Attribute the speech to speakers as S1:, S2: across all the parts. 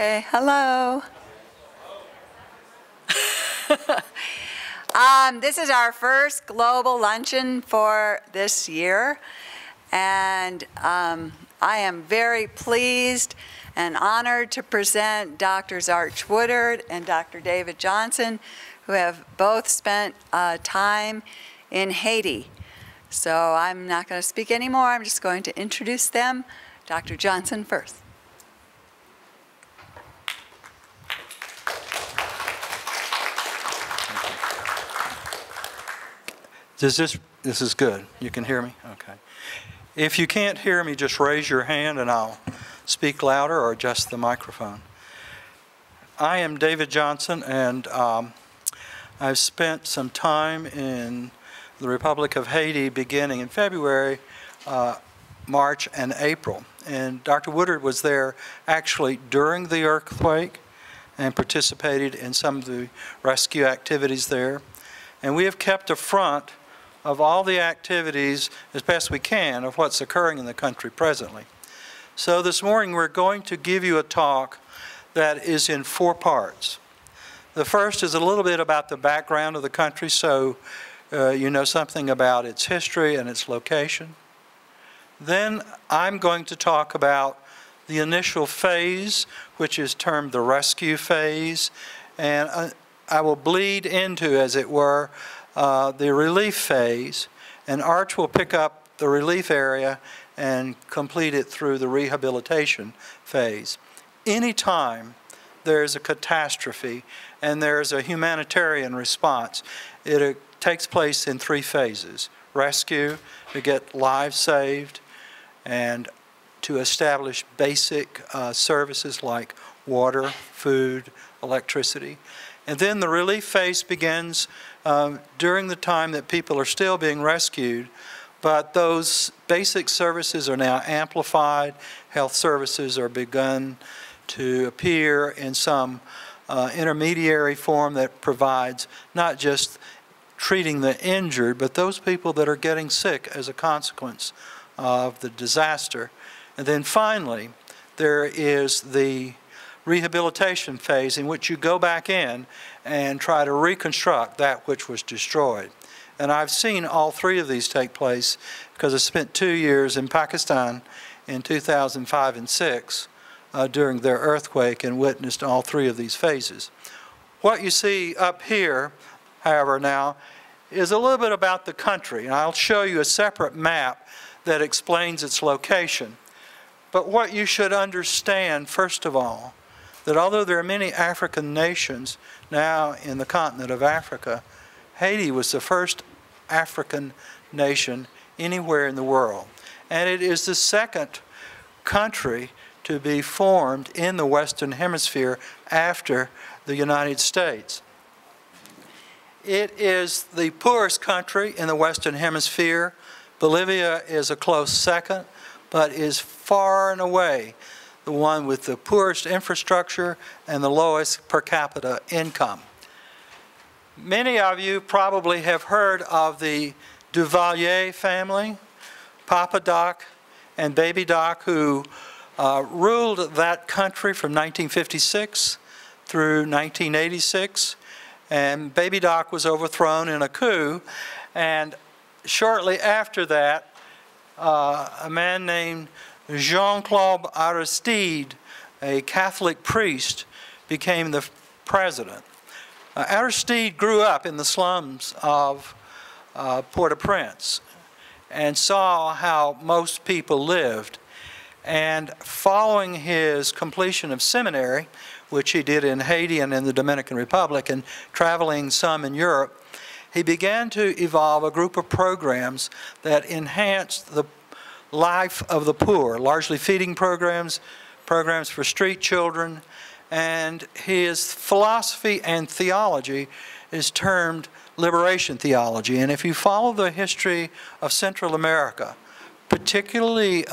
S1: Okay, hello. This is our first global luncheon for this year, and I am very pleased and honored to present Drs. Arch Woodard and Dr. David Johnson, who have both spent time in Haiti. So I'm not going to speak anymore. I'm just going to introduce them. Dr. Johnson first.
S2: This is good. You can hear me? Okay. If you can't hear me, just raise your hand and I'll speak louder or adjust the microphone. I am David Johnson, and I've spent some time in the Republic of Haiti beginning in February, March, and April. And Dr. Woodard was there actually during the earthquake and participated in some of the rescue activities there. And we have kept a front of all the activities as best we can of what's occurring in the country presently. So this morning we're going to give you a talk that is in 4 parts. The first is a little bit about the background of the country, so you know something about its history and its location. Then I'm going to talk about the initial phase, which is termed the rescue phase, and I will bleed into, as it were, the relief phase, and Arch will pick up the relief area and complete it through the rehabilitation phase. Anytime there's a catastrophe and there's a humanitarian response, it takes place in 3 phases. Rescue, to get lives saved, and to establish basic services like water, food, electricity. And then the relief phase begins during the time that people are still being rescued, but those basic services are now amplified. Health services are begun to appear in some intermediary form that provides not just treating the injured, but those people that are getting sick as a consequence of the disaster. And then finally, there is the rehabilitation phase, in which you go back in and try to reconstruct that which was destroyed. And I've seen all 3 of these take place because I spent 2 years in Pakistan in 2005 and 6 during their earthquake and witnessed all 3 of these phases. What you see up here, however, now is a little bit about the country, and I'll show you a separate map that explains its location. But what you should understand, first of all, that although there are many African nations now in the continent of Africa, Haiti was the first African nation anywhere in the world. And it is the 2nd country to be formed in the Western Hemisphere after the United States. It is the poorest country in the Western Hemisphere. Bolivia is a close second, but is far and away the one with the poorest infrastructure and the lowest per capita income. Many of you probably have heard of the Duvalier family, Papa Doc and Baby Doc, who ruled that country from 1956 through 1986. And Baby Doc was overthrown in a coup, and shortly after that, a man named Jean-Claude Aristide, a Catholic priest, became the president. Aristide grew up in the slums of Port-au-Prince and saw how most people lived. And following his completion of seminary, which he did in Haiti and in the Dominican Republic, and traveling some in Europe, he began to evolve a group of programs that enhanced the life of the poor, largely feeding programs, programs for street children, and his philosophy and theology is termed liberation theology. And if you follow the history of Central America, particularly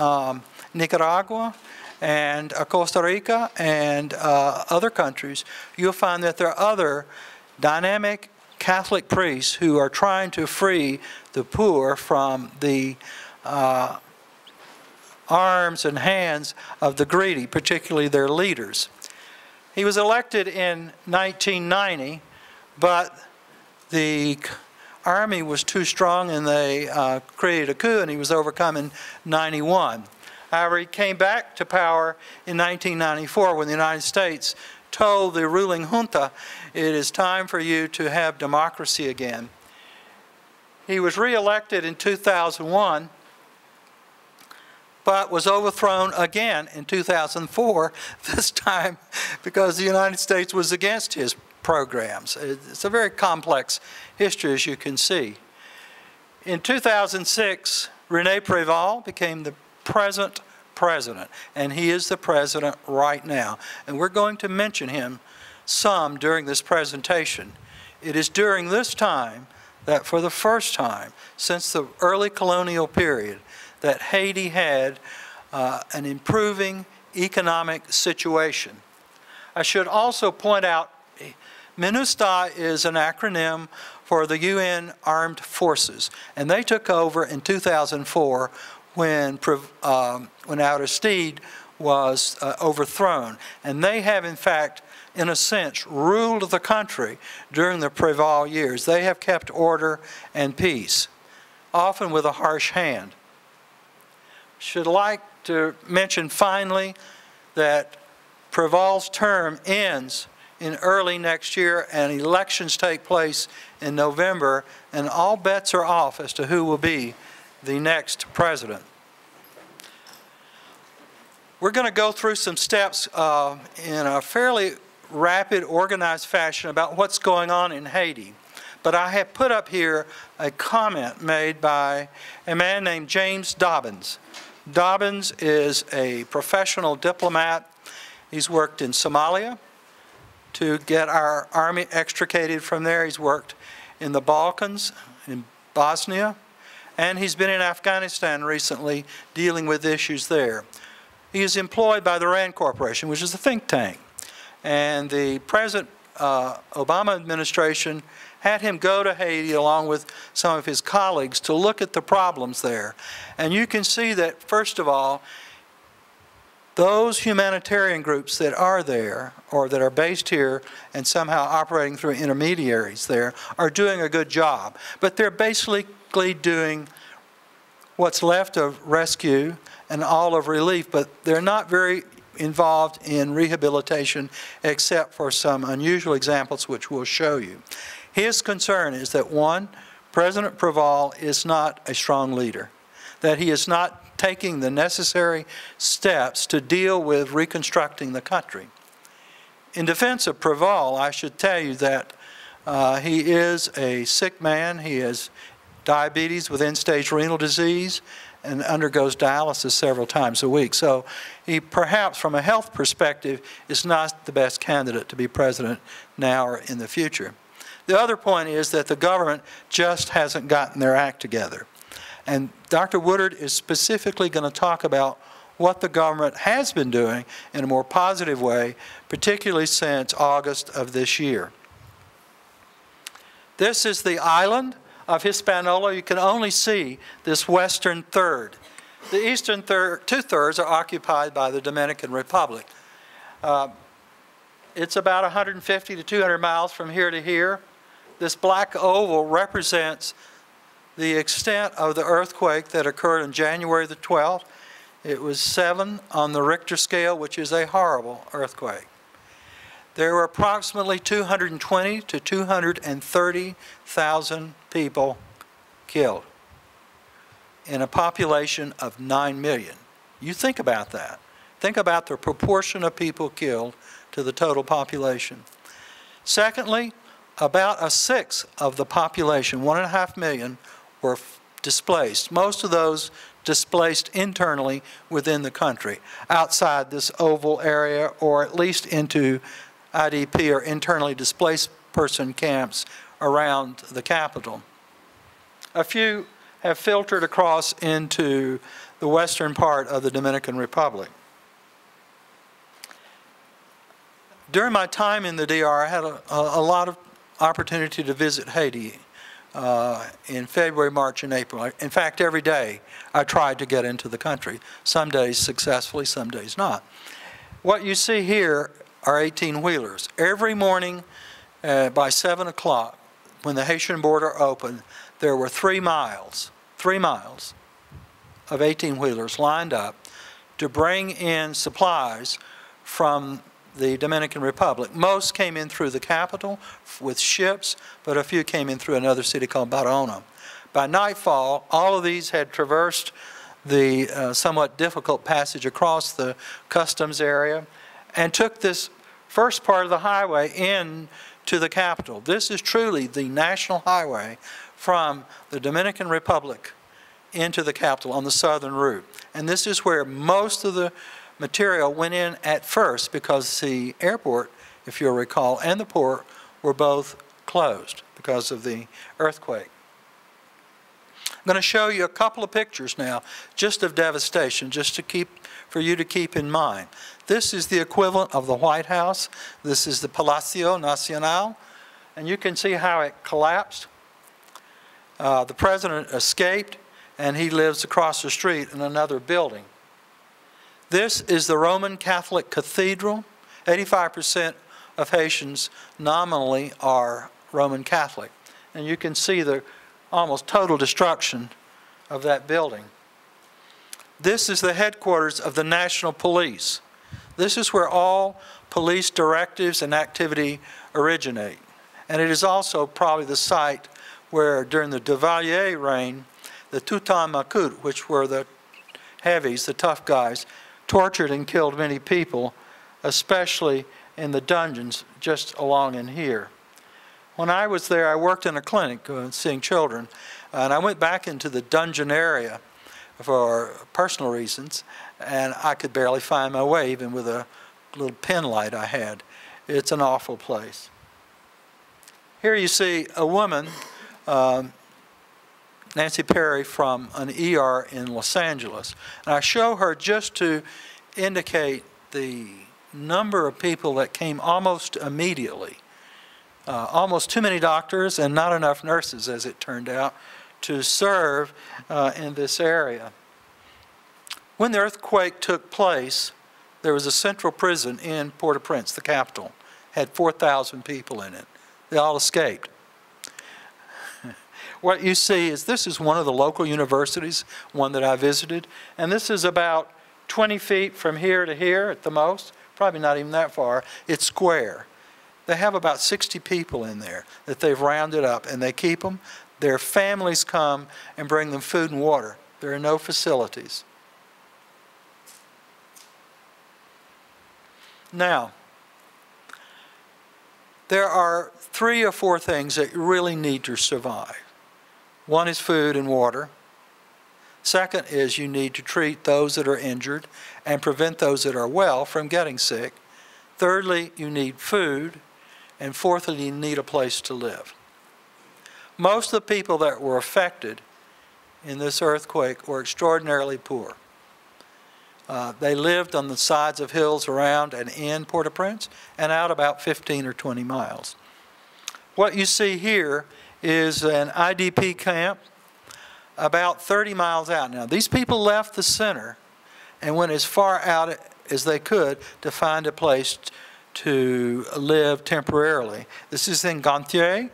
S2: Nicaragua and Costa Rica and other countries, you'll find that there are other dynamic Catholic priests who are trying to free the poor from the arms and hands of the greedy, particularly their leaders. He was elected in 1990, but the army was too strong and they created a coup and he was overcome in 91. However, he came back to power in 1994 when the United States told the ruling junta, it is time for you to have democracy again. He was re-elected in 2001, but was overthrown again in 2004, this time because the United States was against his programs. It's a very complex history, as you can see. In 2006, René Préval became the present president, and he is the president right now. And we're going to mention him some during this presentation. It is during this time that for the first time since the early colonial period that Haiti had an improving economic situation. I should also point out MINUSTAH is an acronym for the UN Armed Forces, and they took over in 2004 when Aristide was overthrown. And they have, in fact, in a sense, ruled the country during the Préval years. They have kept order and peace, often with a harsh hand. Should like to mention finally that Préval's term ends in early next year and elections take place in November, and all bets are off as to who will be the next president. We're going to go through some steps in a fairly rapid, organized fashion about what's going on in Haiti. But I have put up here a comment made by a man named James Dobbins. Dobbins is a professional diplomat. He's worked in Somalia to get our army extricated from there. He's worked in the Balkans, in Bosnia, and he's been in Afghanistan recently dealing with issues there. He is employed by the RAND Corporation, which is a think tank. And the President Obama administration had him go to Haiti along with some of his colleagues to look at the problems there. And you can see that, first of all, those humanitarian groups that are there or that are based here and somehow operating through intermediaries there are doing a good job. But they're basically doing what's left of rescue and all of relief, but they're not very involved in rehabilitation except for some unusual examples which we'll show you. His concern is that, one, President Préval is not a strong leader, that he is not taking the necessary steps to deal with reconstructing the country. In defense of Préval, I should tell you that he is a sick man. He has diabetes with end-stage renal disease and undergoes dialysis several times a week. So he perhaps, from a health perspective, is not the best candidate to be president now or in the future. The other point is that the government just hasn't gotten their act together. And Dr. Woodard is specifically going to talk about what the government has been doing in a more positive way, particularly since August of this year. This is the island of Hispaniola. You can only see this western third. The eastern two-thirds are occupied by the Dominican Republic. It's about 150 to 200 miles from here to here. This black oval represents the extent of the earthquake that occurred on January the 12th. It was 7 on the Richter scale, which is a horrible earthquake. There were approximately 220 to 230,000 people killed in a population of 9 million. You think about that. Think about the proportion of people killed to the total population. Secondly, about 1/6 of the population, 1.5 million, were displaced. Most of those displaced internally within the country, outside this oval area, or at least into IDP or internally displaced person camps around the capital. A few have filtered across into the western part of the Dominican Republic. During my time in the DR, I had a lot of opportunity to visit Haiti in February, March, and April. In fact, every day I tried to get into the country, some days successfully, some days not. What you see here are 18-wheelers. Every morning by 7 o'clock, when the Haitian border opened, there were 3 miles of 18-wheelers lined up to bring in supplies from the Dominican Republic. Most came in through the capital with ships, but a few came in through another city called Barahona. By nightfall, all of these had traversed the somewhat difficult passage across the customs area and took this first part of the highway in to the capital. This is truly the national highway from the Dominican Republic into the capital on the southern route. And this is where most of the material went in at first, because the airport, if you'll recall, and the port were both closed because of the earthquake. I'm going to show you a couple of pictures now just of devastation, just to for you to keep in mind. This is the equivalent of the White House. This is the Palacio Nacional, and you can see how it collapsed. The president escaped, and he lives across the street in another building. This is the Roman Catholic Cathedral. 85% of Haitians nominally are Roman Catholic. And you can see the almost total destruction of that building. This is the headquarters of the National Police. This is where all police directives and activity originate. And it is also probably the site where, during the Duvalier reign, the Tutanmakut, which were the heavies, the tough guys, tortured and killed many people, especially in the dungeons just along in here. When I was there, I worked in a clinic seeing children, and I went back into the dungeon area for personal reasons, and I could barely find my way, even with a little pen light I had. It's an awful place. Here you see a woman, Nancy Perry, from an ER in Los Angeles. And I show her just to indicate the number of people that came almost immediately. Almost too many doctors and not enough nurses, as it turned out, to serve in this area. When the earthquake took place, there was a central prison in Port-au-Prince, the capital. Had 4,000 people in it. They all escaped. What you see is this is one of the local universities, one that I visited, and this is about 20 feet from here to here at the most, probably not even that far. It's square. They have about 60 people in there that they've rounded up, and they keep them. Their families come and bring them food and water. There are no facilities. Now, there are 3 or 4 things that you really need to survive. One is food and water. Second is you need to treat those that are injured and prevent those that are well from getting sick. Thirdly, you need food. And fourthly, you need a place to live. Most of the people that were affected in this earthquake were extraordinarily poor. They lived on the sides of hills around and in Port-au-Prince and out about 15 or 20 miles. What you see here is an IDP camp about 30 miles out. Now, these people left the center and went as far out as they could to find a place to live temporarily. This is in Gantier,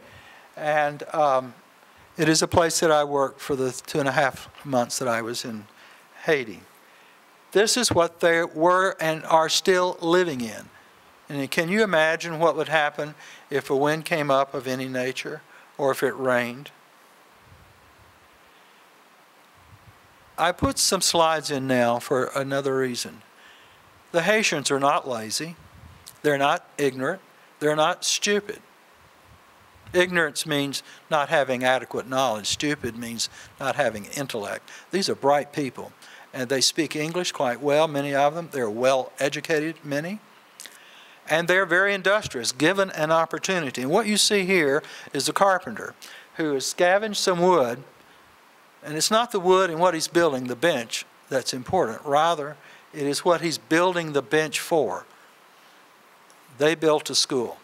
S2: and it is a place that I worked for the 2.5 months that I was in Haiti. This is what they were and are still living in. And can you imagine what would happen if a wind came up of any nature or if it rained? I put some slides in now for another reason. The Haitians are not lazy. They're not ignorant. They're not stupid. Ignorance means not having adequate knowledge. Stupid means not having intellect. These are bright people, and they speak English quite well, many of them. They're well educated, many. And they're very industrious, given an opportunity. And what you see here is a carpenter who has scavenged some wood, and it's not the wood and what he's building, the bench, that's important. Rather, it is what he's building the bench for. They built a school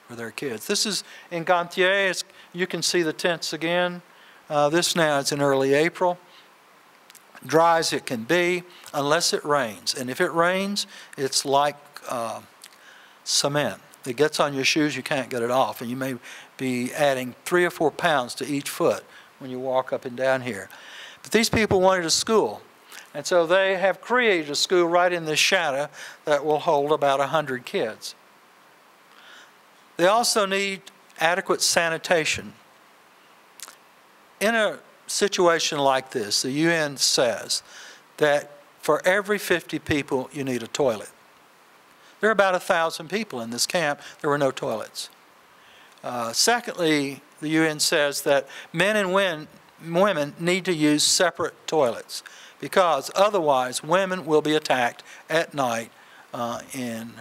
S2: for their kids. This is in Gantier. You can see the tents again. This now is in early April. Dry as it can be, unless it rains. And if it rains, it's like cement. It gets on your shoes, you can't get it off, and you may be adding 3 or 4 pounds to each foot when you walk up and down here. But these people wanted a school, and so they have created a school right in this shadow that will hold about 100 kids. They also need adequate sanitation. In a situation like this, the UN says that for every 50 people, you need a toilet. There are about 1,000 people in this camp. There were no toilets. Secondly, the UN says that men and women need to use separate toilets because otherwise women will be attacked at night in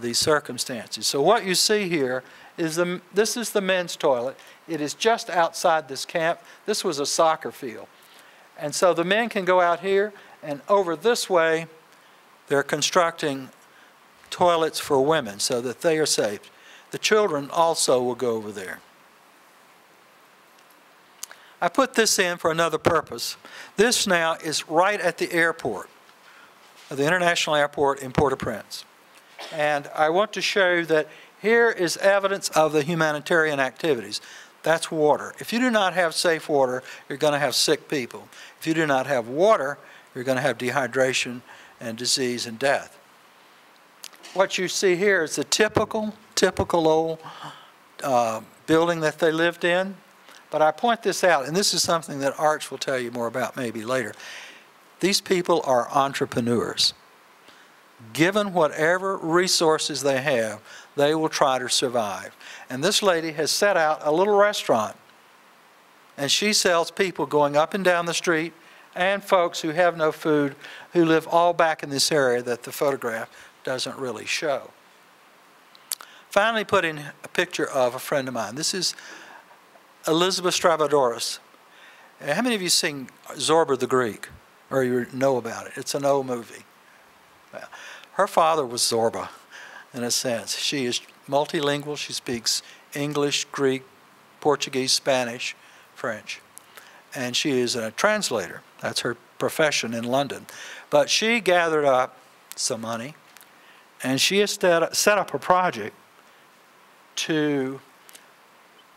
S2: these circumstances. So what you see here is this is the men's toilet. It is just outside this camp. This was a soccer field. And so the men can go out here, and over this way they're constructing toilets for women so that they are safe. The children also will go over there. I put this in for another purpose. This now is right at the airport, the International Airport in Port-au-Prince. And I want to show you that here is evidence of the humanitarian activities. That's water. If you do not have safe water, you're going to have sick people. If you do not have water, you're going to have dehydration and disease and death. What you see here is the typical old building that they lived in. But I point this out, and this is something that Arch will tell you more about maybe later. These people are entrepreneurs. Given whatever resources they have, they will try to survive. And this lady has set out a little restaurant, and she sells people going up and down the street and folks who have no food, who live all back in this area that the photograph doesn't really show. Finally, put in a picture of a friend of mine. This is Elizabeth Stravadoris. How many of you seen Zorba the Greek, or you know about it? It's an old movie. Well, her father was Zorba, in a sense. She is multilingual. She speaks English, Greek, Portuguese, Spanish, French. And she is a translator. That's her profession in London. But she gathered up some money, and she has set up a project to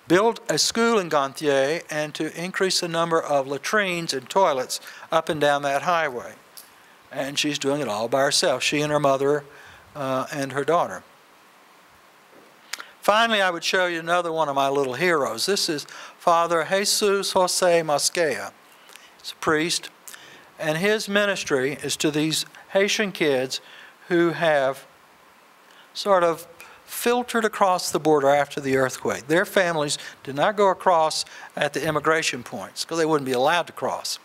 S2: build a school in Gantier and to increase the number of latrines and toilets up and down that highway. And she's doing it all by herself, she and her mother and her daughter. Finally, I would show you another one of my little heroes. This is Father Jesus Jose Mosquea. He's a priest, and his ministry is to these Haitian kids who have sort of filtered across the border after the earthquake. Their families did not go across at the immigration points because they wouldn't be allowed to cross,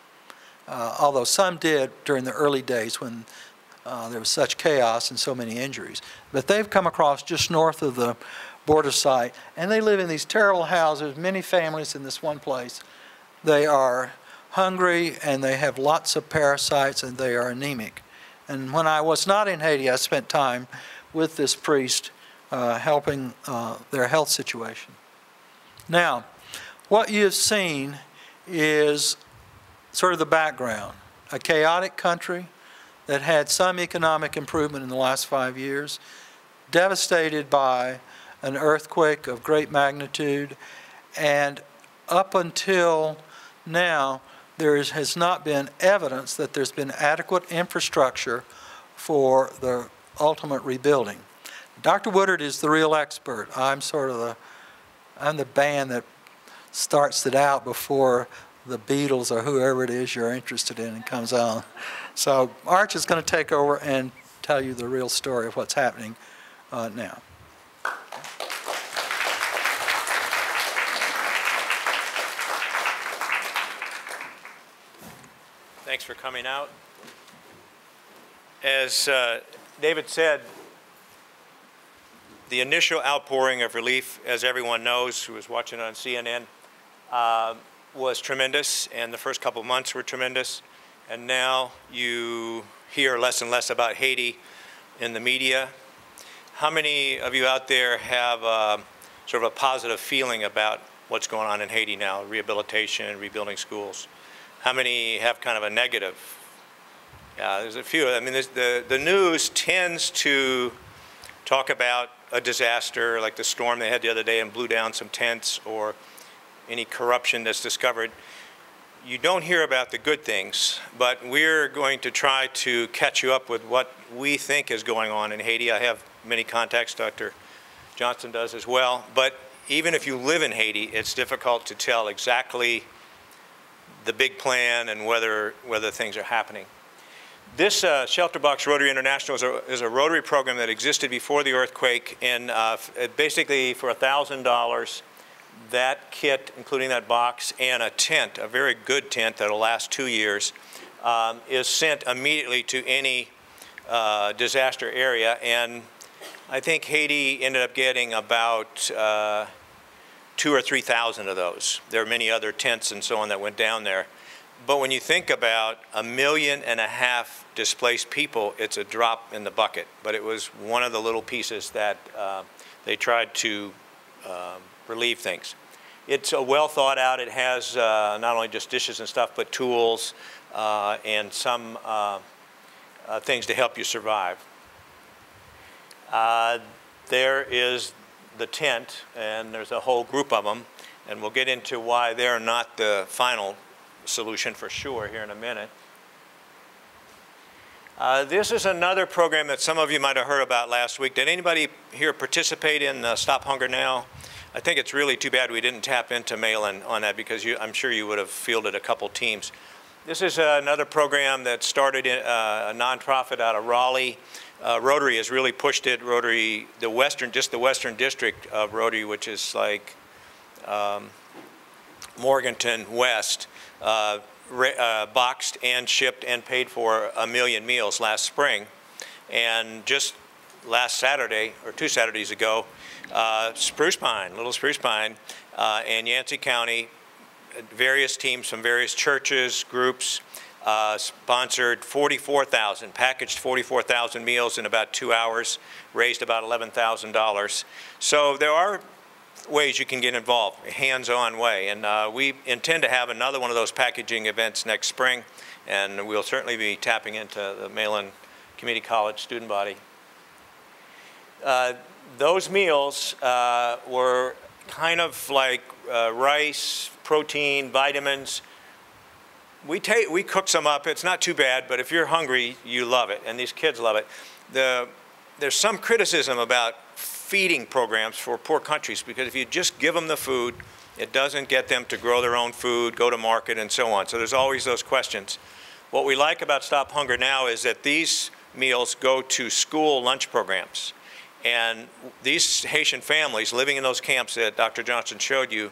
S2: although some did during the early days when there was such chaos and so many injuries. But they've come across just north of the border site, and they live in these terrible houses, many families in this one place. They are hungry, and they have lots of parasites, and they are anemic. And when I was not in Haiti, I spent time with this priest helping their health situation. Now, what you have seen is sort of the background. A chaotic country that had some economic improvement in the last 5 years, devastated by an earthquake of great magnitude, and up until now, there has not been evidence that there's been adequate infrastructure for the ultimate rebuilding. Dr. Woodard is the real expert. I'm the band that starts it out before the Beatles or whoever it is you're interested in and comes on. So Arch is going to take over and tell you the real story of what's happening now.
S3: Thanks for coming out. As David said, the initial outpouring of relief, as everyone knows who was watching on CNN, was tremendous, and the first couple of months were tremendous. And now you hear less and less about Haiti in the media. How many of you out there have sort of a positive feeling about what's going on in Haiti now, rehabilitation, rebuilding schools? How many have kind of a negative? There's a few. I mean, the news tends to talk about a disaster like the storm they had the other day and blew down some tents, or any corruption that's discovered. You don't hear about the good things, but we're going to try to catch you up with what we think is going on in Haiti. I have many contacts, Dr. Johnson does as well, but even if you live in Haiti, it's difficult to tell exactly the big plan and whether things are happening. This Shelter Box Rotary International is a Rotary program that existed before the earthquake, and basically for $1,000, that kit, including that box, and a tent, a very good tent that'll last 2 years, is sent immediately to any disaster area. And I think Haiti ended up getting about 2,000 or 3,000 of those. There are many other tents and so on that went down there. But when you think about 1.5 million displaced people, it's a drop in the bucket. But it was one of the little pieces that they tried to relieve things. It's well thought out. It has not only just dishes and stuff, but tools and some things to help you survive. There is the tent, and there's a whole group of them, and we'll get into why they're not the final solution for sure here in a minute. This is another program that some of you might have heard about last week. Did anybody here participate in Stop Hunger Now? I think it's really too bad we didn't tap into Mayland on that, because I'm sure you would have fielded a couple teams. This is another program that started in a nonprofit out of Raleigh. Rotary has really pushed it. Rotary, just the western district of Rotary, which is like Morganton West, boxed and shipped and paid for 1 million meals last spring. And just last Saturday, or 2 Saturdays ago, Spruce Pine, Little Spruce Pine, and Yancey County, various teams from various churches, groups, sponsored 44,000, packaged 44,000 meals in about 2 hours, raised about $11,000. So there are ways you can get involved, a hands-on way. And we intend to have another one of those packaging events next spring, and we'll certainly be tapping into the Mayland Community College student body. Those meals were kind of like rice, protein, vitamins. We cook some up. It's not too bad, but if you're hungry, you love it, and these kids love it. There's some criticism about feeding programs for poor countries, because if you just give them the food, it doesn't get them to grow their own food, go to market, and so on. So there's always those questions. What we like about Stop Hunger Now is that these meals go to school lunch programs. And these Haitian families living in those camps that Dr. Johnson showed you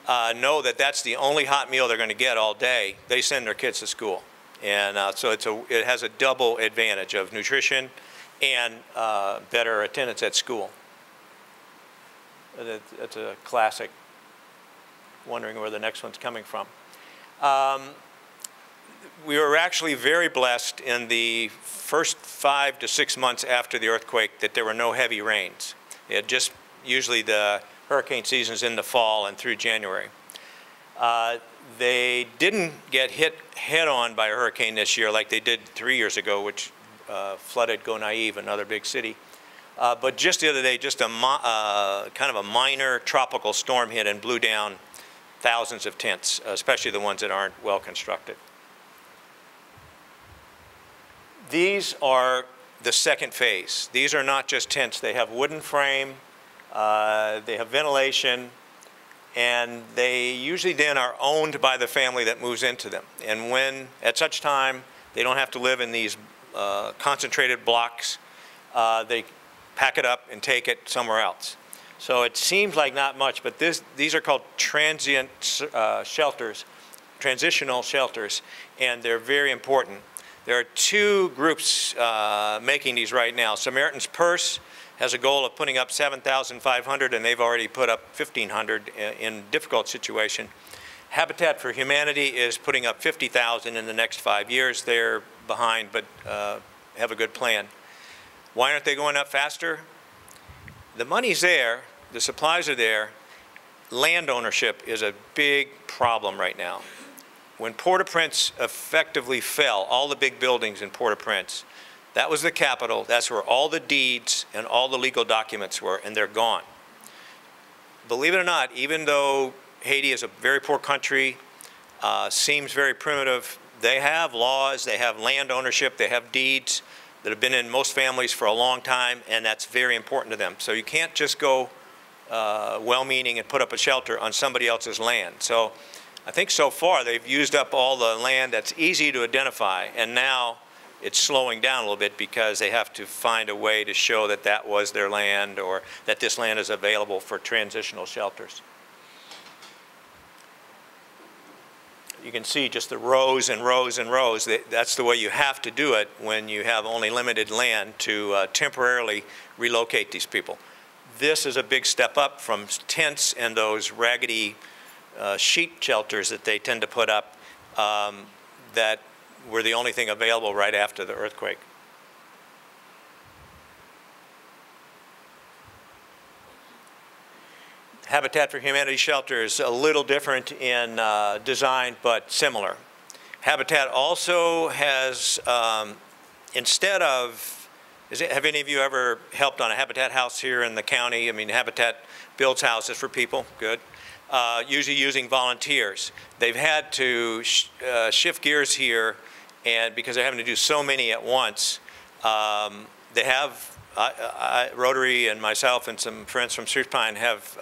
S3: know that that's the only hot meal they're going to get all day. They send their kids to school. And so it has a double advantage of nutrition and better attendance at school. That's a classic, wondering where the next one's coming from. We were actually very blessed in the first 5 to 6 months after the earthquake that there were no heavy rains. It just, usually the hurricane season's in the fall and through January. They didn't get hit head-on by a hurricane this year like they did 3 years ago, which flooded Gonaive, another big city. But just the other day, just kind of a minor tropical storm hit and blew down thousands of tents, especially the ones that aren't well constructed. These are the second phase. These are not just tents. They have wooden frame, they have ventilation, and they usually then are owned by the family that moves into them. And when, at such time, they don't have to live in these concentrated blocks, they pack it up and take it somewhere else. So it seems like not much, but these are called transient shelters, transitional shelters, and they're very important. There are 2 groups making these right now. Samaritan's Purse has a goal of putting up 7,500, and they've already put up 1,500 in difficult situation. Habitat for Humanity is putting up 50,000 in the next 5 years. They're behind, but have a good plan. Why aren't they going up faster? The money's there, the supplies are there. Land ownership is a big problem right now. When Port-au-Prince effectively fell, all the big buildings in Port-au-Prince, That was the capital. That's where all the deeds and all the legal documents were, and they're gone. Believe it or not, even though Haiti is a very poor country, seems very primitive, they have laws, they have land ownership, they have deeds that have been in most families for a long time, and that's very important to them. So you can't just go well-meaning and put up a shelter on somebody else's land. So I think so far they've used up all the land that's easy to identify, and now it's slowing down a little bit because they have to find a way to show that that was their land or that this land is available for transitional shelters. You can see just the rows and rows and rows. That's the way you have to do it when you have only limited land to temporarily relocate these people. This is a big step up from tents and those raggedy sheet shelters that they tend to put up that were the only thing available right after the earthquake. Habitat for Humanity shelter is a little different in design, but similar. Habitat also has, instead of, have any of you ever helped on a Habitat house here in the county? I mean, Habitat builds houses for people, good. Usually using volunteers. They've had to shift gears here, and because they're having to do so many at once, they have, Rotary and myself and some friends from Spruce Pine have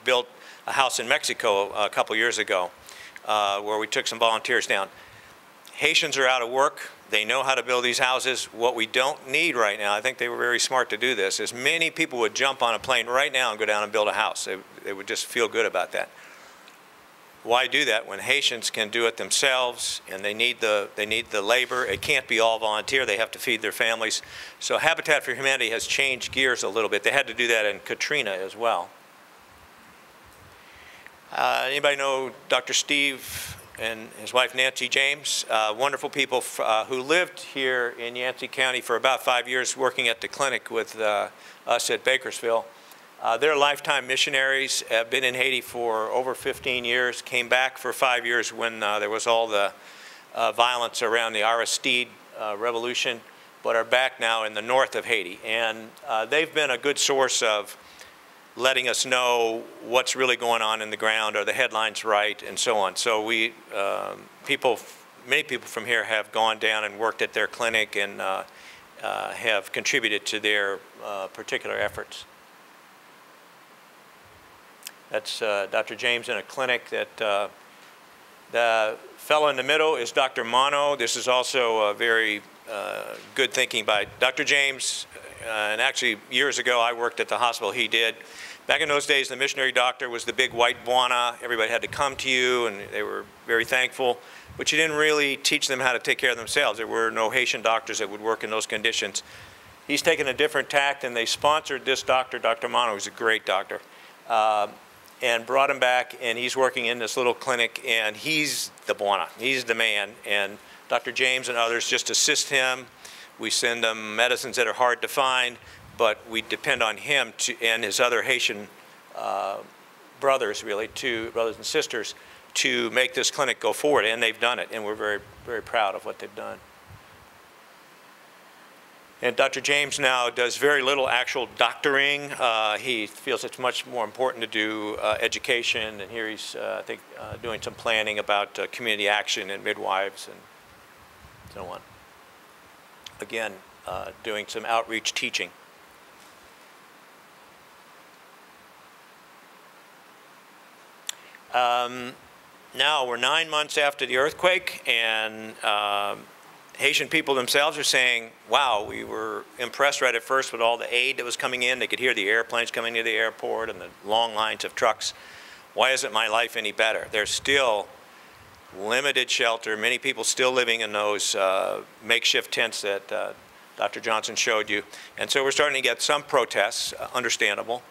S3: built a house in Mexico a couple years ago where we took some volunteers down. Haitians are out of work. They know how to build these houses. What we don't need right now, I think they were very smart to do this, is many people would jump on a plane right now and go down and build a house. They would just feel good about that. Why do that when Haitians can do it themselves and they need the labor? It can't be all volunteer. They have to feed their families. So Habitat for Humanity has changed gears a little bit. They had to do that in Katrina as well. Anybody know Dr. Steve and his wife Nancy James? Wonderful people who lived here in Yancey County for about 5 years working at the clinic with us at Bakersville. They're lifetime missionaries, have been in Haiti for over 15 years, came back for 5 years when there was all the violence around the Aristide revolution, but are back now in the north of Haiti. And they've been a good source of letting us know what's really going on in the ground, are the headlines right, and so on. So we, many people from here have gone down and worked at their clinic and have contributed to their particular efforts. That's Dr. James in a clinic. That the fellow in the middle is Dr. Mono. This is also very good thinking by Dr. James. And actually, years ago, I worked at the hospital he did. Back in those days, the missionary doctor was the big white buana. Everybody had to come to you, and they were very thankful. But you didn't really teach them how to take care of themselves. There were no Haitian doctors that would work in those conditions. He's taken a different tact, and they sponsored this doctor, Dr. Mono, who's a great doctor. And brought him back, and he's working in this little clinic, and he's the buana, he's the man, and Dr. James and others just assist him. We send them medicines that are hard to find, but we depend on him and his other Haitian brothers, really, brothers and sisters, to make this clinic go forward, and they've done it, and we're very, very proud of what they've done. And Dr. James now does very little actual doctoring. He feels it's much more important to do education, and here he's, I think, doing some planning about community action and midwives and so on. Again, doing some outreach teaching. Now we're 9 months after the earthquake, and Haitian people themselves are saying, wow, we were impressed right at first with all the aid that was coming in. They could hear the airplanes coming to the airport and the long lines of trucks. Why isn't my life any better? There's still limited shelter, many people still living in those makeshift tents that Dr. Johnson showed you. And so we're starting to get some protests, understandable.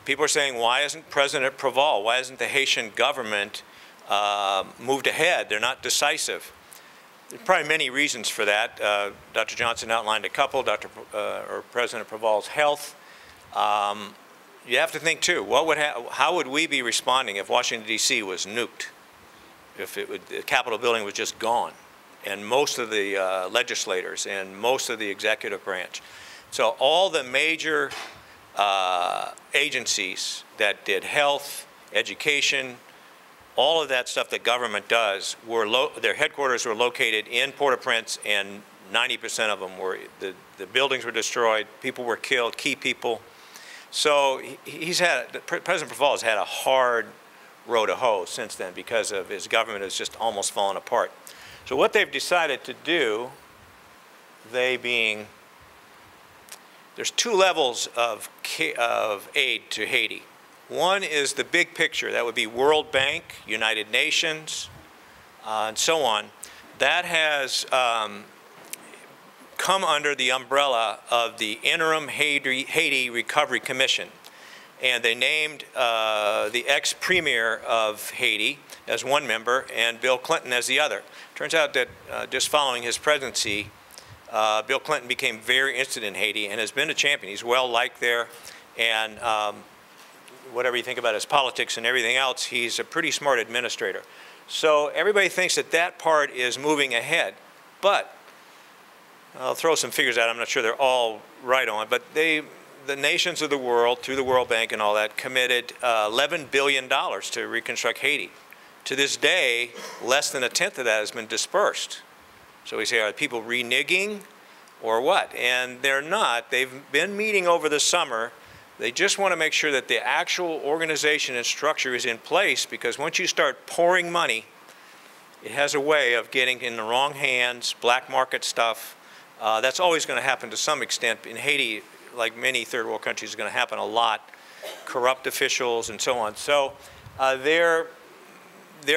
S3: People are saying, why isn't President Proval, why isn't the Haitian government moved ahead? They're not decisive. There's probably many reasons for that. Dr. Johnson outlined a couple, or President Proval's health. You have to think too, how would we be responding if Washington, D.C. was nuked? If the Capitol building was just gone? and most of the legislators and most of the executive branch. So all the major agencies that did health, education, all of that stuff that government does, their headquarters were located in Port-au-Prince, and 90% of them were, the buildings were destroyed, people were killed, key people. So President Preval has had a hard row to hoe since then because of his government has just almost fallen apart. So what they've decided to do, there's 2 levels of aid to Haiti. One is the big picture, that would be World Bank, United Nations, and so on. That has come under the umbrella of the Interim Haiti Recovery Commission. And they named the ex-premier of Haiti as one member and Bill Clinton as the other. Turns out that just following his presidency, Bill Clinton became very interested in Haiti and has been a champion. He's well liked there, and whatever you think about his politics and everything else, he's a pretty smart administrator. So everybody thinks that that part is moving ahead. But I'll throw some figures out. I'm not sure they're all right on, but the nations of the world, through the World Bank and all that, committed $11 billion to reconstruct Haiti. To this day, less than 1/10 of that has been dispersed. So we say, are people reneging or what? And they're not. They've been meeting over the summer. They just want to make sure that the actual organization and structure is in place, because once you start pouring money, it has a way of getting in the wrong hands, black market stuff. That's always going to happen to some extent. In Haiti, like many third world countries, is going to happen a lot. Corrupt officials and so on. So they're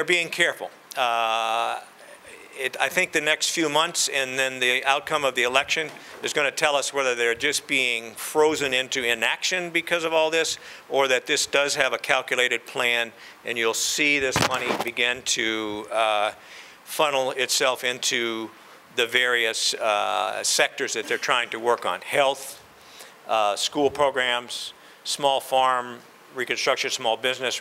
S3: being careful. I think the next few months and then the outcome of the election is going to tell us whether they're just being frozen into inaction because of all this, or that this does have a calculated plan, and you'll see this money begin to funnel itself into the various sectors that they're trying to work on. Health, school programs, small farm reconstruction, small business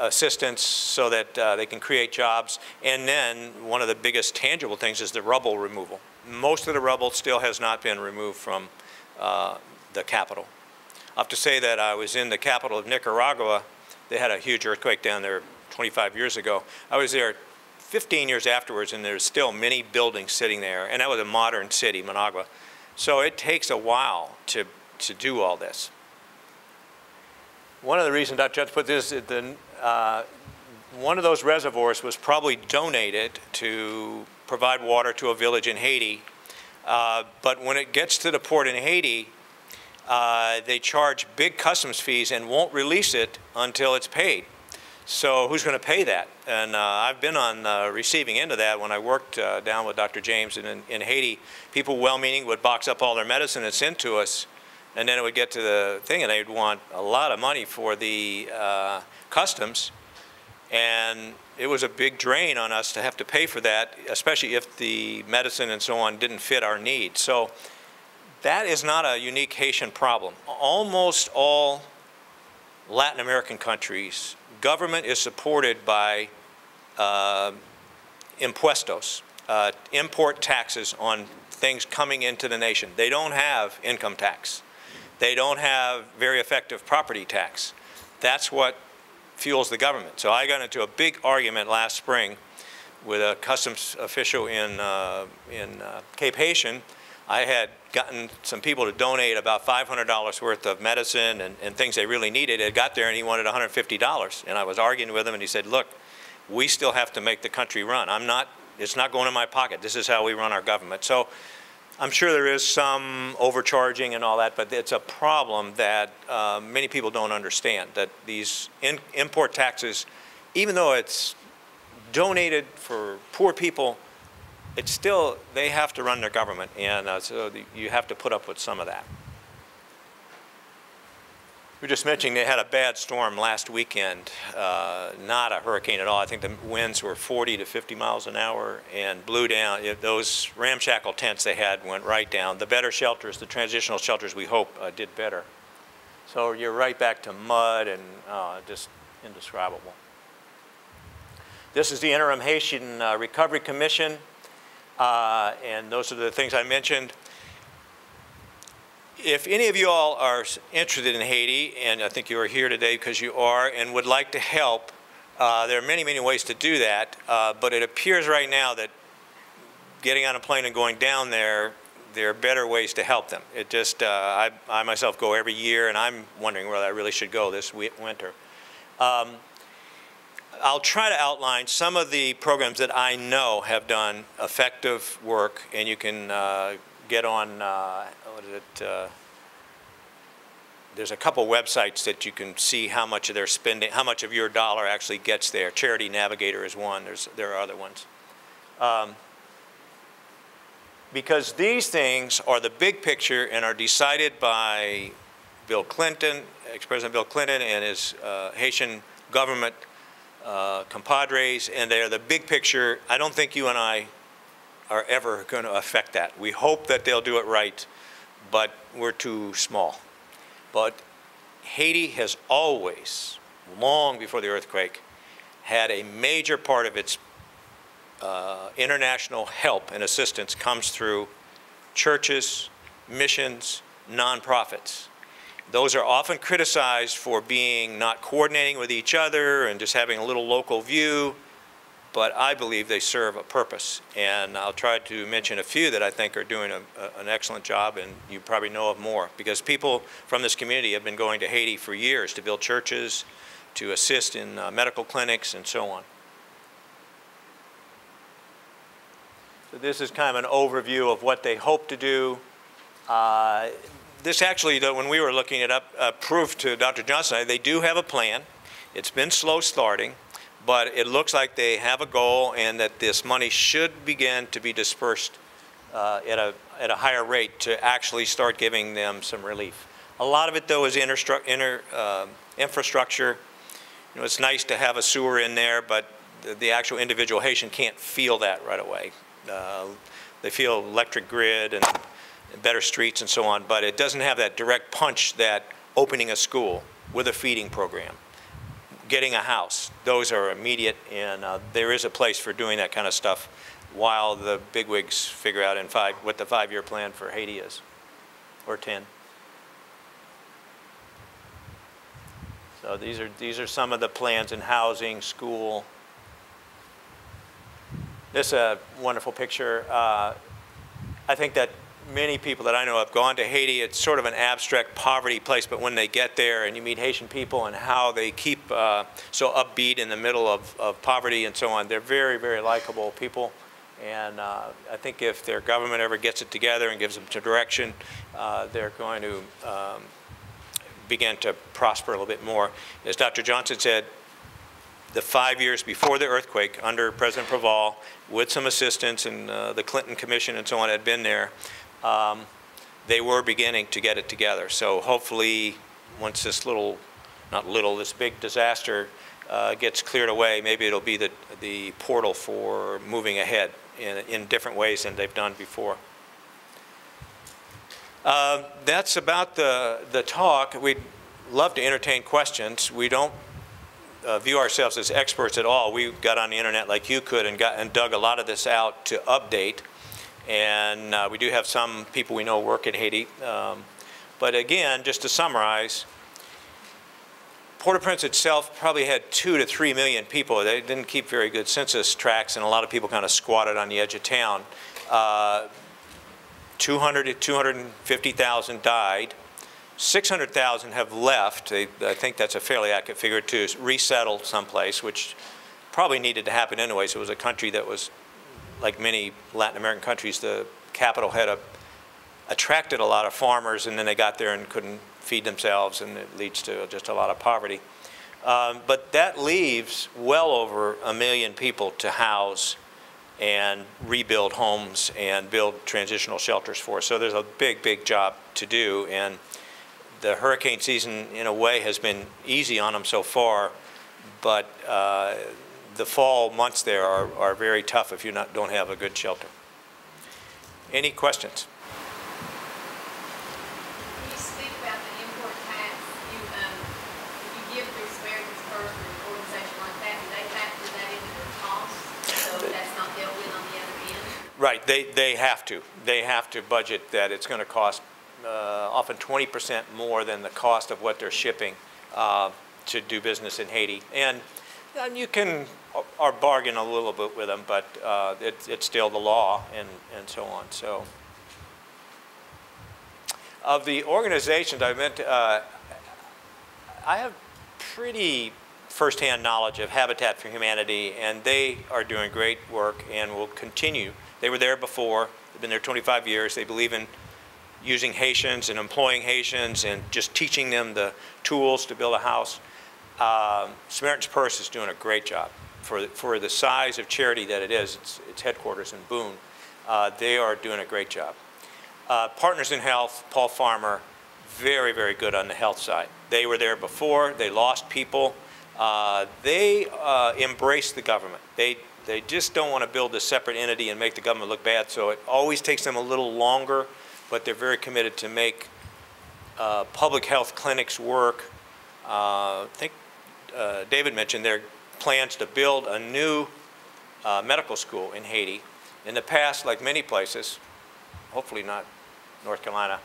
S3: assistance, so that they can create jobs. And then one of the biggest tangible things is the rubble removal. Most of the rubble still has not been removed from the capital. I have to say that I was in the capital of Nicaragua. They had a huge earthquake down there 25 years ago. I was there 15 years afterwards, and there's still many buildings sitting there, and that was a modern city, Managua. So it takes a while to do all this. One of the reasons Dr. Judge put this, one of those reservoirs was probably donated to provide water to a village in Haiti, but when it gets to the port in Haiti, they charge big customs fees and won't release it until it's paid. So who's going to pay that? And I've been on the receiving end of that when I worked down with Dr. James in Haiti. People well-meaning would box up all their medicine and send to us, and then it would get to the thing, and they'd want a lot of money for the customs. And it was a big drain on us to have to pay for that, especially if the medicine and so on didn't fit our needs. So that is not a unique Haitian problem. Almost all Latin American countries, government is supported by impuestos, import taxes on things coming into the nation. They don't have income tax. They don't have very effective property tax. That's what fuels the government. So I got into a big argument last spring with a customs official in Cape Haitian. I had gotten some people to donate about $500 worth of medicine and things they really needed. It got there and he wanted $150. And I was arguing with him, and he said, look, we still have to make the country run. It's not going in my pocket. This is how we run our government. So I'm sure there is some overcharging and all that, but it's a problem that many people don't understand, that these import taxes, even though it's donated for poor people, it's still, they have to run their government, and so you have to put up with some of that. We were just mentioning they had a bad storm last weekend, not a hurricane at all. I think the winds were 40 to 50 miles an hour and blew down. Those ramshackle tents they had went right down. The better shelters, the transitional shelters, we hope did better. So you're right back to mud and just indescribable. This is the Interim Haitian Recovery Commission, and those are the things I mentioned. If any of you all are interested in Haiti, and I think you are here today because you are, and would like to help, there are many, many ways to do that, but it appears right now that getting on a plane and going down there are better ways to help them. It just, I myself go every year, and I'm wondering whether I really should go this winter. I'll try to outline some of the programs that I know have done effective work, and you can get on, what is it, there's a couple websites that you can see how much of their spending, how much of your dollar actually gets there. Charity Navigator is one, there are other ones. Because these things are the big picture and are decided by Bill Clinton, ex-President Bill Clinton and his Haitian government compadres, and they are the big picture. I don't think you and I are ever going to affect that. We hope that they'll do it right, but we're too small. But Haiti has always, long before the earthquake, had a major part of its international help and assistance comes through churches, missions, nonprofits. Those are often criticized for being not coordinating with each other and just having a little local view, but I believe they serve a purpose. And I'll try to mention a few that I think are doing an excellent job, and you probably know of more, because people from this community have been going to Haiti for years to build churches, to assist in medical clinics, and so on. So this is kind of an overview of what they hope to do. This actually, though, when we were looking it up, proved to Dr. Johnson, they do have a plan. It's been slow starting, but it looks like they have a goal, and that this money should begin to be dispersed at a higher rate to actually start giving them some relief. A lot of it, though, is infrastructure. You know, it's nice to have a sewer in there, but the actual individual Haitian can't feel that right away. They feel electric grid and better streets and so on, but it doesn't have that direct punch that opening a school with a feeding program, getting a house, those are immediate, and there is a place for doing that kind of stuff while the bigwigs figure out in what the 5-year plan for Haiti is, or 10. So these are some of the plans in housing, school. This is a wonderful picture. I think that many people that I know have gone to Haiti. It's sort of an abstract poverty place, but when they get there and you meet Haitian people and how they keep so upbeat in the middle of poverty and so on, they're very, very likable people. And I think if their government ever gets it together and gives them some direction, they're going to begin to prosper a little bit more. As Dr. Johnson said, the 5 years before the earthquake, under President Preval, with some assistance, and the Clinton Commission and so on had been there, they were beginning to get it together. So hopefully, once this this big disaster gets cleared away, maybe it'll be the portal for moving ahead in different ways than they've done before. That's about the talk. We'd love to entertain questions. We don't view ourselves as experts at all. We got on the internet like you could and dug a lot of this out to update. And we do have some people we know work at Haiti. But again, just to summarize, Port-au-Prince itself probably had 2 to 3 million people. They didn't keep very good census tracts, and a lot of people kind of squatted on the edge of town. 200 to 250,000 died. 600,000 have left. I think that's a fairly accurate figure, to resettle someplace, which probably needed to happen anyways. It was a country that was, like many Latin American countries, the capital had attracted a lot of farmers, and then they got there and couldn't feed themselves, and it leads to just a lot of poverty. But that leaves well over 1 million people to house and rebuild homes and build transitional shelters for. So there's a big, big job to do, and the hurricane season, in a way, has been easy on them so far, but the fall months there are very tough if you don't have a good shelter. Any questions?
S4: When you speak about the import tax, if you give through Samaritan's Purse or an organization like that, do they factor that into their
S3: Right, they have to. They have to budget that it's going to cost often 20% more than the cost of what they're shipping to do business in Haiti. And you can bargain a little bit with them, but it's still the law and so on. So, of the organizations I meant, I have pretty firsthand knowledge of Habitat for Humanity, and they are doing great work and will continue. They were there before. They've been there 25 years. They believe in using Haitians and employing Haitians and just teaching them the tools to build a house. Samaritan's Purse is doing a great job. For the size of charity that it is, its headquarters in Boone, they are doing a great job. Partners in Health, Paul Farmer, very, very good on the health side. They were there before. They lost people. They embrace the government. They just don't want to build a separate entity and make the government look bad, so it always takes them a little longer, but they're very committed to make public health clinics work. I think David mentioned their plans to build a new medical school in Haiti. In the past, like many places, hopefully not North Carolina,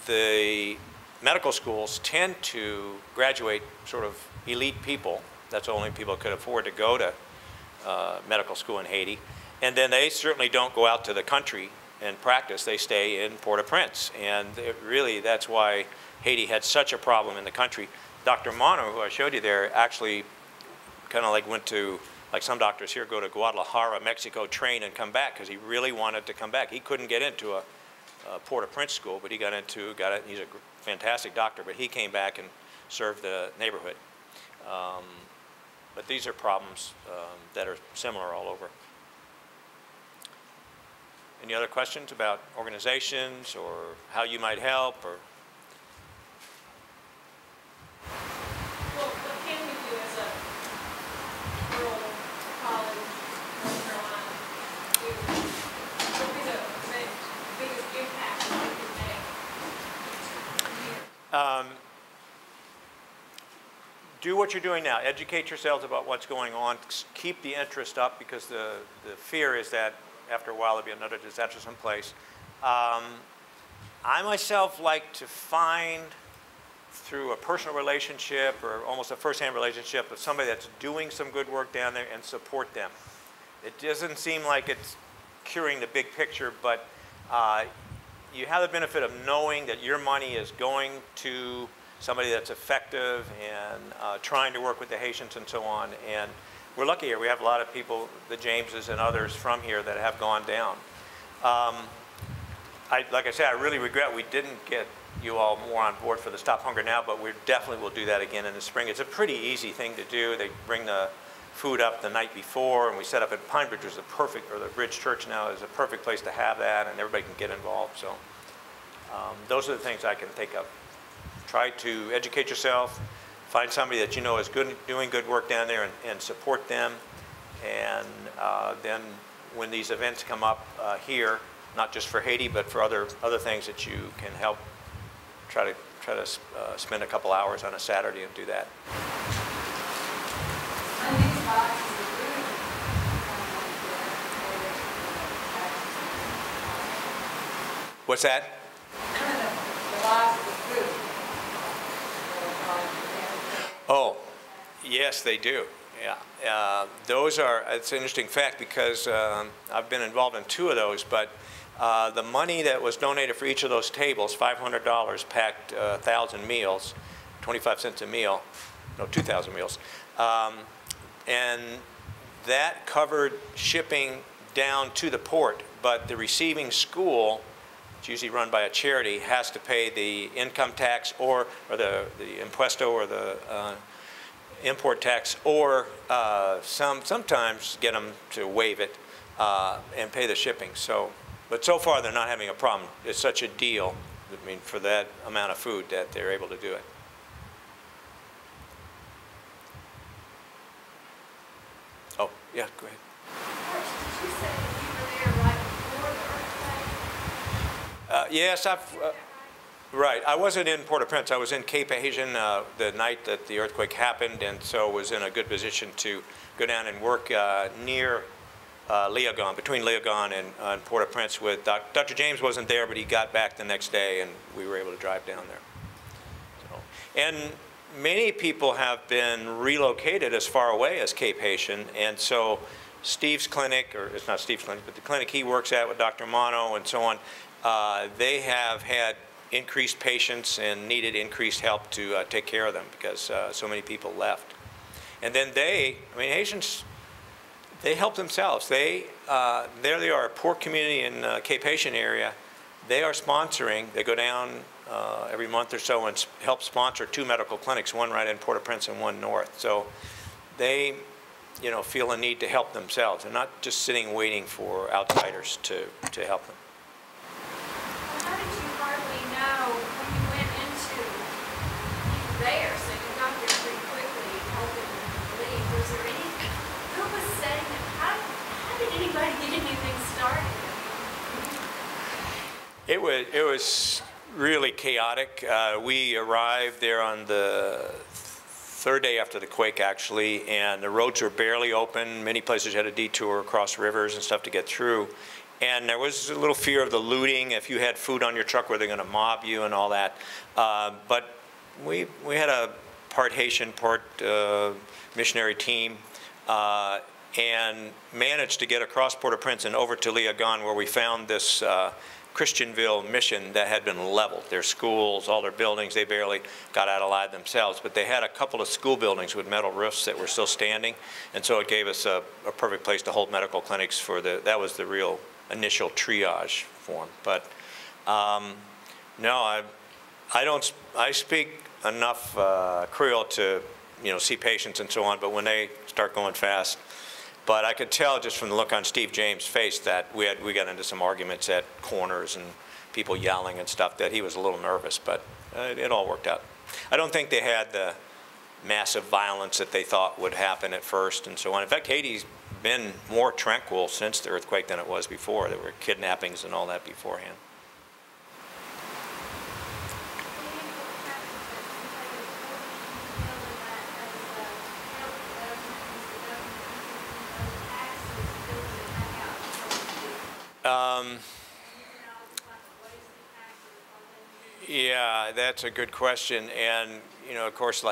S3: the medical schools tend to graduate sort of elite people. That's the only people who could afford to go to medical school in Haiti. And then they certainly don't go out to the country and practice. They stay in Port-au-Prince. And really, that's why Haiti had such a problem in the country. Dr. Mono, who I showed you there, actually kind of like went to, like some doctors here, go to Guadalajara, Mexico, train and come back because he really wanted to come back. He couldn't get into a Port-au-Prince school, but he got it. He's a fantastic doctor, but he came back and served the neighborhood. But these are problems that are similar all over. Any other questions about organizations or how you might help? Or
S4: Well, what can we do as a rural college, North Carolina, what would be the biggest impact that we can make?
S3: Do what you're doing now. Educate yourselves about what's going on. Keep the interest up, because the fear is that after a while there'll be another disaster someplace. I myself like to find, through a personal relationship or almost a first-hand relationship, with somebody that's doing some good work down there and support them. It doesn't seem like it's curing the big picture, but you have the benefit of knowing that your money is going to somebody that's effective and trying to work with the Haitians and so on. And we're lucky here. We have a lot of people, the Jameses and others from here, that have gone down. Like I said, I really regret we didn't get you all more on board for the Stop Hunger Now, but we definitely will do that again in the spring. It's a pretty easy thing to do. They bring the food up the night before, and we set up at Pine Bridge, is a perfect, or the Bridge Church now is a perfect place to have that, and everybody can get involved. So those are the things I can think of. Try to educate yourself, find somebody that you know is doing good work down there, and support them. And then when these events come up here, not just for Haiti, but for other things that you can help, try to spend a couple hours on a Saturday and do that. What's that? Oh, yes, they do. Yeah, those are, it's an interesting fact, because I've been involved in 2 of those, but the money that was donated for each of those tables, $500, packed 1,000 meals, 25 cents a meal, no, 2,000 meals. And that covered shipping down to the port, but the receiving school, it's usually run by a charity, has to pay the income tax or the impuesto, or the import tax, or sometimes get them to waive it and pay the shipping. So, but so far they're not having a problem. It's such a deal, I mean, for that amount of food, that they're able to do it. Oh, yeah, go ahead.
S4: Did you say that you were there right before the earthquake?
S3: Yes, right. I wasn't in Port-au-Prince. I was in Cape Haitian the night that the earthquake happened, and so was in a good position to go down and work near Léogâne, between Léogâne and Port-au-Prince with Dr. James wasn't there, but he got back the next day, and we were able to drive down there. So, and many people have been relocated as far away as Cape Haitian, and so Steve's clinic, or it's not Steve's clinic, but the clinic he works at with Dr. Mono and so on, they have had increased patients and needed increased help to take care of them because so many people left. And then Haitians, they help themselves. There they are, a poor community in Cape Haitian area. They are sponsoring, they go down every month or so and help sponsor 2 medical clinics, one right in Port-au-Prince and one north. So they, feel a need to help themselves and not just sitting waiting for outsiders to help them.
S4: How did you hardly know when you went into there, so you got there pretty quickly, helping leave? Was there anything? Who was setting it? How did anybody get anything started?
S3: It was really chaotic. We arrived there on the 3rd day after the quake, actually, and the roads were barely open. Many places had a detour across rivers and stuff to get through. And there was a little fear of the looting. If you had food on your truck, were they going to mob you and all that? But we had a part Haitian, part missionary team, and managed to get across Port-au-Prince and over to Léogâne, where we found this Christianville mission that had been leveled. Their schools, all their buildings, they barely got out alive themselves, but they had a couple of school buildings with metal roofs that were still standing, and so it gave us a perfect place to hold medical clinics for that was the real initial triage form. But no, I speak enough Creole to see patients and so on, but when they start going fast, but I could tell just from the look on Steve James' face that we got into some arguments at corners and people yelling and stuff, that he was a little nervous, but it all worked out. I don't think they had the massive violence that they thought would happen at first and so on. In fact, Haiti's been more tranquil since the earthquake than it was before. There were kidnappings and all that beforehand. Yeah, that's a good question. And, of course,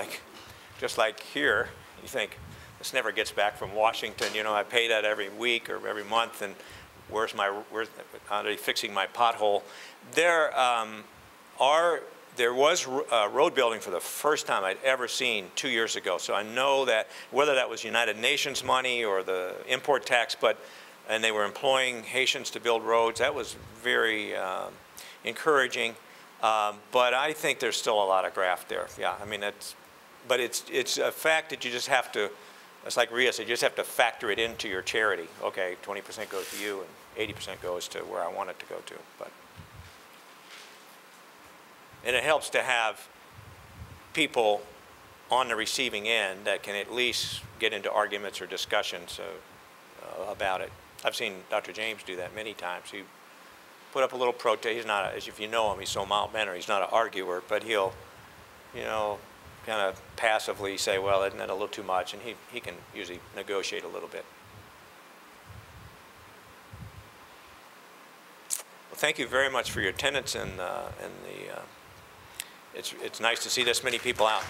S3: just like here, you think, this never gets back from Washington. I pay that every week or every month, and where's are they fixing my pothole? There was road building for the first time I'd ever seen 2 years ago. So I know that whether that was United Nations money or the import tax, and they were employing Haitians to build roads, that was very encouraging. But I think there's still a lot of graft there. Yeah, but it's a fact that you just have to. It's like Rhea said, you just have to factor it into your charity. Okay, 20% goes to you and 80% goes to where I want it to go to. And it helps to have people on the receiving end that can at least get into arguments or discussions about it. I've seen Dr. James do that many times. He put up a little protest. He's not, as if you know him, he's so mild-mannered. He's not an arguer, but he'll, kind of passively say, well, isn't that a little too much? And he can usually negotiate a little bit. Well, thank you very much for your attendance, and it's nice to see this many people out.